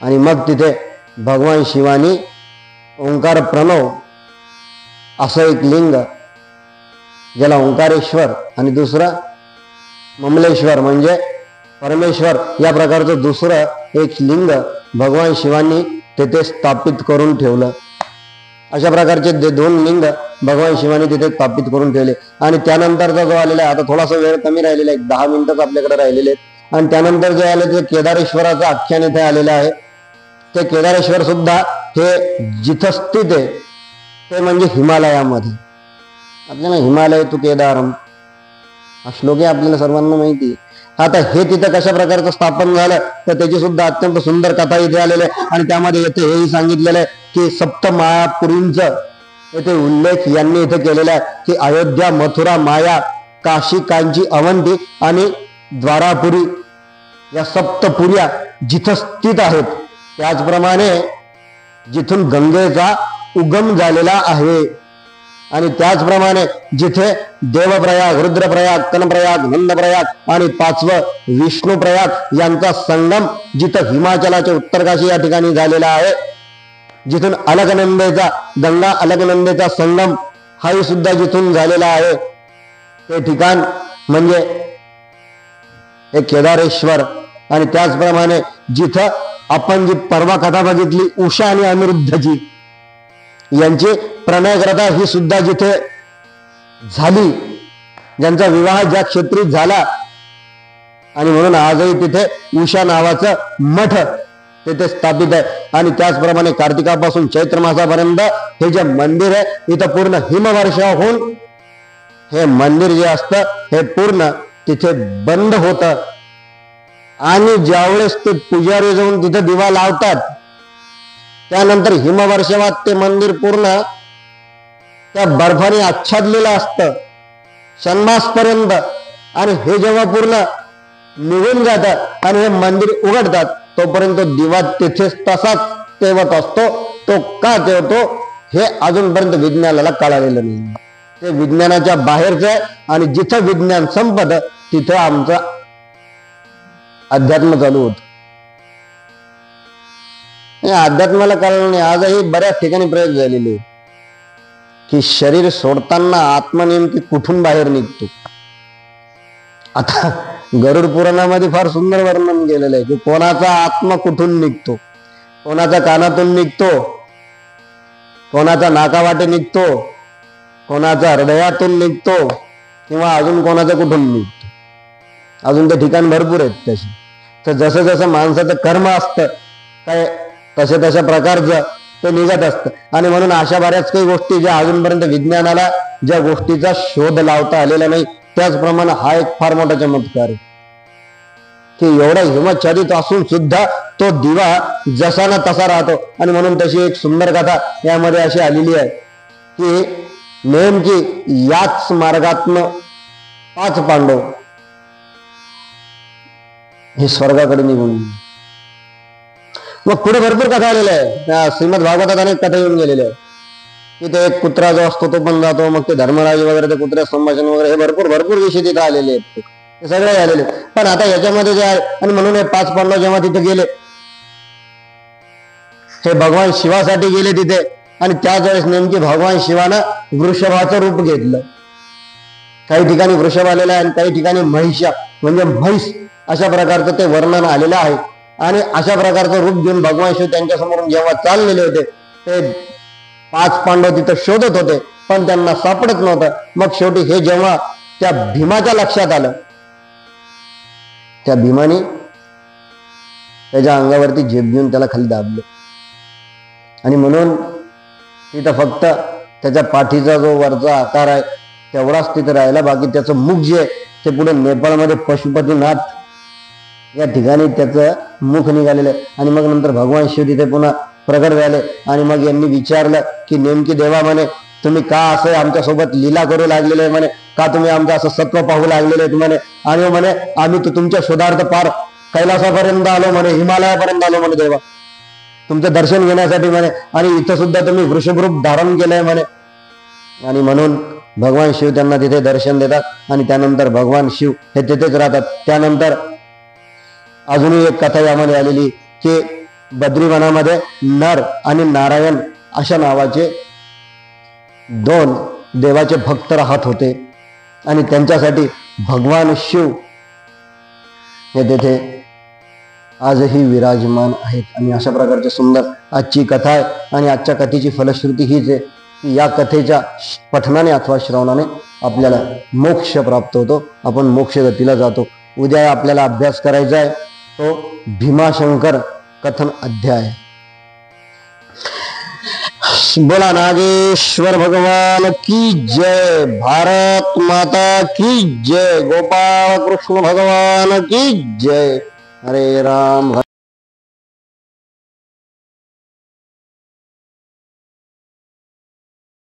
आणि मग तिथे भगवान शिवानी ओंकार प्रणव असं एक लिंग, ज्याला ओंकारेश्वर आणि दुसरा ममलेश्वर म्हणजे परमेश्वर या प्रकारचं दुसरं एक लिंग भगवान शिवांनी तेथे स्थापित करून ठेवलं. अशा प्रकारचे 2 लिंग भगवान शिवानी तिथे स्थापित करून ठेवले. आणि त्यानंतरचा जो आलेला आहे, आता थोडासा वेळ कमी राहिलेला आहे, 10 मिनिटच आपल्याकडे राहिलेले आहेत. आणि त्यानंतर जे आले ते केदारेश्वराचं आख्यान इथे आलेलं आहे. ते केदारेश्वर सुद्धा हे जिथं स्थित आहे ते म्हणजे हिमालयामध्ये. आपल्याला हिमालय तू केदारम हा श्लोक आहे आपल्याला सर्वांना माहिती. आता हे तिथं कशा प्रकारचं स्थापन झालं तर त्याची सुद्धा अत्यंत सुंदर कथा इथे आलेली आहे. आणि त्यामध्ये येथे हेही सांगितलेलं आहे की सप्त मायापुरींचं येथे उल्लेख यांनी इथे केलेला आहे की अयोध्या, मथुरा, माया, काशी, कांची, अवंती आणि द्वारापुरी या सप्तपुऱ्या जिथं स्थित आहेत, त्याचप्रमाणे जिथून गंगेचा उगम झालेला आहे आणि त्याचप्रमाणे जिथे देवप्रयाग, रुद्रप्रयाग, कनप्रयाग, नंदप्रयाग आणि 5वं विष्णुप्रयाग यांचा संगम जिथं हिमाचलाच्या उत्तरकाशी या ठिकाणी झालेला आहे, जिथून अलकनंदेचा गंगा अलकनंदेचा संगम हाही सुद्धा जिथून झालेला आहे, ते ठिकाण म्हणजे हे केदारेश्वर. आणि त्याचप्रमाणे जिथं आपण जी परवा कथा बघितली उषा आणि अनिरुद्धची यांची प्रणयकथा ही सुद्धा जिथे झाली, ज्यांचा विवाह ज्या क्षेत्री झाला. आणि म्हणून आजही तिथे उषा नावाचं मठ तिथे स्थापित आहे. आणि त्याचप्रमाणे कार्तिकापासून चैत्र मासापर्यंत हे जे मंदिर आहे इथं पूर्ण हिमवर्षा होऊन हे मंदिर जे असतं हे पूर्ण तिथे बंद होतं आणि ज्यावेळेस ते पुजारी जाऊन तिथे दिवा लावतात त्यानंतर हिमवर्षावात ते मंदिर पूर्ण त्या बर्फाने आच्छादलेलं असतं षण्मासपर्यंत. आणि हे जेव्हा पूर्ण निघून जातात आणि हे मंदिर उघडतात तोपर्यंत दिवा तिथेच तसाच तेवत असतो. तो का तेवतो हे अजूनपर्यंत विज्ञानाला कळालेलं नाही. ते विज्ञानाच्या बाहेरचं आहे आणि जिथं विज्ञान संपत तिथं आमचं अध्यात्म चालू होत. अध्यात्माला कळलं नाही. आजही बऱ्याच ठिकाणी प्रयोग झालेले की शरीर सोडताना आत्मा नेमकी कुठून बाहेर निघतो. आता गरुड पुराणामध्ये फार सुंदर वर्णन केलेलं आहे की कोणाचा आत्मा कुठून निघतो, कोणाच्या कानातून निघतो, कोणाचा नाकावाटे निघतो, कोणाचा हृदयातून निघतो किंवा अजून कोणाचा कुठून निघतो. अजून ते ठिकाण भरपूर आहेत तशी. तर जसं जसं माणसाचं कर्म असतं काय तशा तशा प्रकारचं ते निघत असतं. आणि म्हणून अशा बऱ्याच काही गोष्टी ज्या अजूनपर्यंत विज्ञानाला ज्या गोष्टीचा शोध लावता आलेला नाही त्याचप्रमाणे हा एक फार मोठा चमत्कार आहे की एवढा हिमच्छादित असून सुद्धा तो दिवा जसा ना तसा राहतो. आणि म्हणून तशी एक सुंदर कथा यामध्ये अशी आलेली आहे की नेमकी याच मार्गातनं 5 पांडव हे स्वर्गाकडे निघून. मग पुढे भरपूर कथा आलेल्या आहे. श्रीमद भागवतात अनेक कथा येऊन गेलेल्या आहे की ते एक कुत्रा जो असतो तो पण जातो. मग ते धर्मराज वगैरे ते कुत्र्या संभाषण वगैरे हे भरपूर भरपूर विषय तिथे आलेले आहेत. ते सगळे आलेले. पण आता याच्यामध्ये जे आहे आणि म्हणून हे 5 पांडव जेव्हा तिथे गेले हे भगवान शिवासाठी गेले तिथे. आणि त्याच वेळेस नेमकी भगवान शिवानं वृषभाचं रूप घेतलं. काही ठिकाणी वृषभ आलेला आहे आणि काही ठिकाणी महिषा म्हणजे म्हैस अशा प्रकारचं ते वर्णन आलेलं आहे. आणि अशा प्रकारचं रूप घेऊन भगवान शिव त्यांच्या समोरून जेव्हा चाललेले होते ते 5 पांडव तिथं शोधत होते पण त्यांना सापडत नव्हतं. मग शेवटी हे जेव्हा त्या भीमाच्या लक्षात आलं त्या भीमाने त्याच्या अंगावरती झेप घेऊन त्याला खाली दाबलं. आणि म्हणून तिथं फक्त त्याच्या पाठीचा जो वरचा आकार आहे तेवढाच तिथं राहिला. बाकी त्याचं मुख जे ते पुढे नेपाळमध्ये पशुपतीनाथ या ठिकाणी त्याचं मुख निघालेलं आहे. आणि मग नंतर भगवान शिव तिथे पुन्हा प्रगट झाले आणि मग यांनी विचारलं की नेमकी देवा म्हणे तुम्ही का असं आमच्या सोबत लीला करू लागलेले आहे म्हणे, का तुम्ही आमचं असं सत्व पाहू लागलेले आहेत म्हणे. आणि म्हणे आम्ही तर तुमच्या शोधार्थ पार कैलासापर्यंत आलो म्हणे, हिमालयापर्यंत आलो म्हणे देवा तुमचं दर्शन घेण्यासाठी म्हणे. आणि इथं सुद्धा तुम्ही वृषभरूप धारण केलंय म्हणे. आणि म्हणून भगवान शिव त्यांना तिथे दर्शन देतात आणि त्यानंतर भगवान शिव हे तिथेच राहतात. त्यानंतर अजूनही एक कथा यामध्ये आलेली की बद्रीवनामध्ये नर आणि नारायण अशा नावाचे 2 देवाचे भक्त राहत होते आणि त्यांच्यासाठी भगवान शिव हे तेथे आजही विराजमान आहेत. आणि अशा प्रकारचे सुंदर आजची कथा आहे. आणि आजच्या कथेची फलश्रुती हीच आहे की या कथेच्या पठनाने अथवा श्रवणाने आपल्याला मोक्ष प्राप्त होतो. आपण मोक्ष गतीला जातो. उद्या आपल्याला अभ्यास करायचा आहे तो भीमाशंकर कथन अध्याय. बोला नागेश्वर भगवान की जय, भारत माता की जय, गोपाल कृष्ण भगवान की जय. हरे राम.